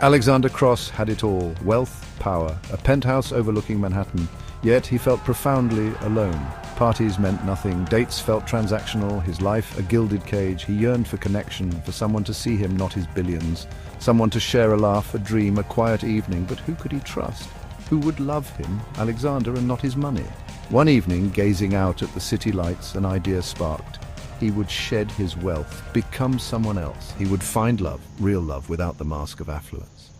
Alexander Cross had it all: wealth, power, a penthouse overlooking Manhattan. Yet he felt profoundly alone. Parties meant nothing, dates felt transactional, his life a gilded cage. He yearned for connection, for someone to see him, not his billions. Someone to share a laugh, a dream, a quiet evening. But who could he trust? Who would love him, Alexander, and not his money? One evening, gazing out at the city lights, an idea sparked. He would shed his wealth, become someone else. He would find love, real love, without the mask of affluence.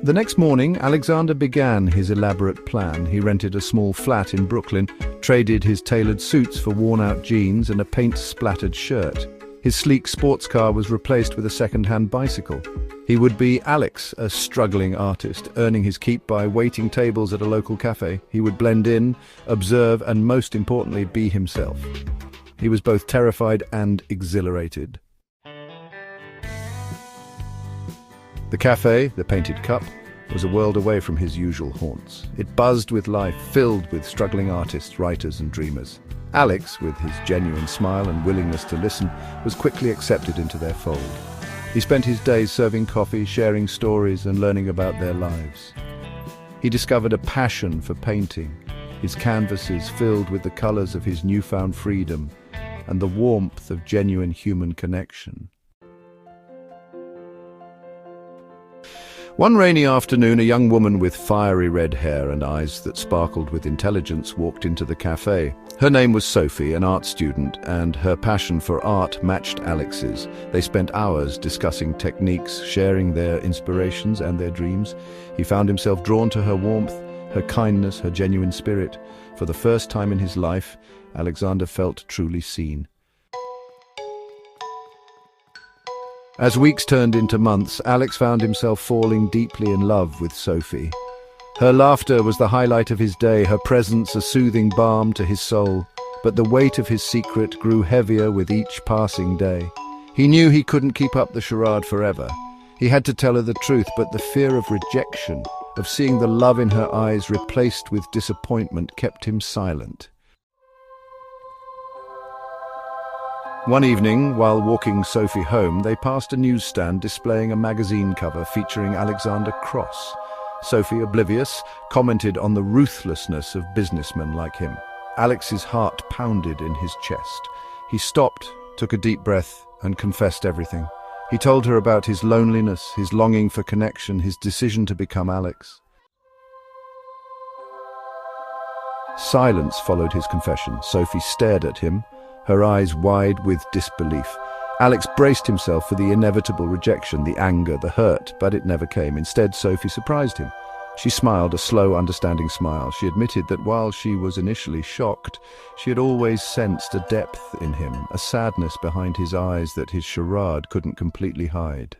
The next morning, Alexander began his elaborate plan. He rented a small flat in Brooklyn, traded his tailored suits for worn-out jeans and a paint-splattered shirt. His sleek sports car was replaced with a second-hand bicycle. He would be Alex, a struggling artist, earning his keep by waiting tables at a local cafe. He would blend in, observe, and most importantly, be himself. He was both terrified and exhilarated. The cafe, the Painted Cup, was a world away from his usual haunts. It buzzed with life, filled with struggling artists, writers and dreamers. Alex, with his genuine smile and willingness to listen, was quickly accepted into their fold. He spent his days serving coffee, sharing stories and learning about their lives. He discovered a passion for painting, his canvases filled with the colors of his newfound freedom and the warmth of genuine human connection. One rainy afternoon, a young woman with fiery red hair and eyes that sparkled with intelligence walked into the cafe. Her name was Sophie, an art student, and her passion for art matched Alex's. They spent hours discussing techniques, sharing their inspirations and their dreams. He found himself drawn to her warmth, her kindness, her genuine spirit. For the first time in his life, Alexander felt truly seen. As weeks turned into months, Alex found himself falling deeply in love with Sophie. Her laughter was the highlight of his day, her presence a soothing balm to his soul. But the weight of his secret grew heavier with each passing day. He knew he couldn't keep up the charade forever. He had to tell her the truth, but the fear of rejection, of seeing the love in her eyes replaced with disappointment, kept him silent. One evening, while walking Sophie home, they passed a newsstand displaying a magazine cover featuring Alexander Cross. Sophie, oblivious, commented on the ruthlessness of businessmen like him. Alex's heart pounded in his chest. He stopped, took a deep breath, and confessed everything. He told her about his loneliness, his longing for connection, his decision to become Alex. Silence followed his confession. Sophie stared at him, her eyes wide with disbelief. Alex braced himself for the inevitable rejection, the anger, the hurt, but it never came. Instead, Sophie surprised him. She smiled, a slow, understanding smile. She admitted that while she was initially shocked, she had always sensed a depth in him, a sadness behind his eyes that his charade couldn't completely hide.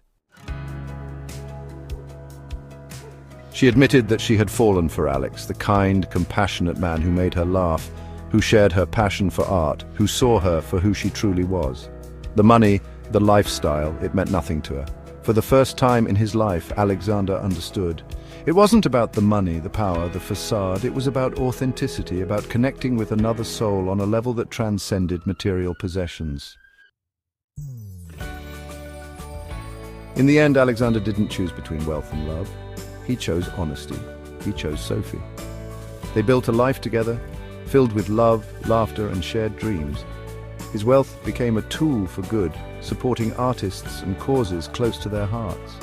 She admitted that she had fallen for Alex, the kind, compassionate man who made her laugh, who shared her passion for art, who saw her for who she truly was. The money, the lifestyle, it meant nothing to her. For the first time in his life, Alexander understood. It wasn't about the money, the power, the facade. It was about authenticity, about connecting with another soul on a level that transcended material possessions. In the end, Alexander didn't choose between wealth and love. He chose honesty. He chose Sophie. They built a life together, filled with love, laughter, and shared dreams. His wealth became a tool for good, supporting artists and causes close to their hearts.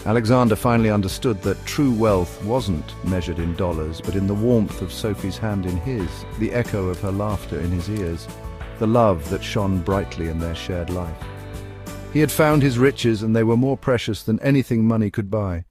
Alexander finally understood that true wealth wasn't measured in dollars, but in the warmth of Sophie's hand in his, the echo of her laughter in his ears, the love that shone brightly in their shared life. He had found his riches, and they were more precious than anything money could buy.